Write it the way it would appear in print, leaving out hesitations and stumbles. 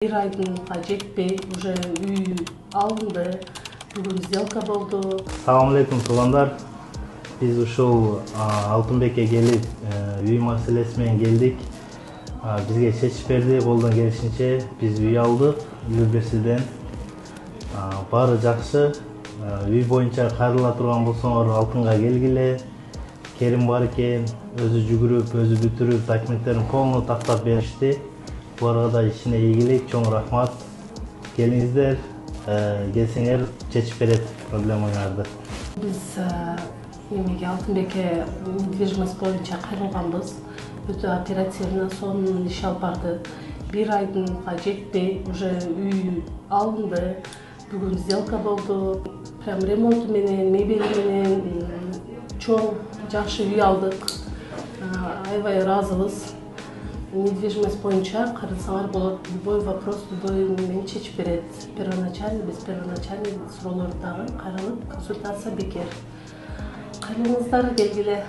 Bir айдынга жетпей уже үй алынды. Бүгүн сделка болду. Салам алейкум туугандар. Биз ушул Алтынбекке келип үй маселеси менен келдик. Бизге чечип берди, колдон келишинче биз үй алдык Үлбүрсүдөн. Баары жакшы. Үй боюнча кайрыла турган болсоңор Алтынга келгиле. Керим бар экен, өзү жүгүрүп, өзү бүтүрүп, документтерин полный тактап беришти. Буларга да ишине ийгилик, чоң рахмат. Келиңиздер, келсеңер чечип берет проблемаңарды. Биз эмеге Алтынбекке недвижимость боюнча кайрылганбыз. Өтө оперативно сонун иш алып барды. Bir айдынга жетпей уже үй алынды. Бүгүн сделка болду. Прям ремонту менен, мебели менен чоң жакшы үй алдык. Аябай ыраазыбыз. Недвижимость боюнча карасаңар болот. Любой вопрос, любой мени чечип берет. Биз первоначальный суроолорду дагы кайрылып, консультация бекер. Кайрылыңыздар, келгиле.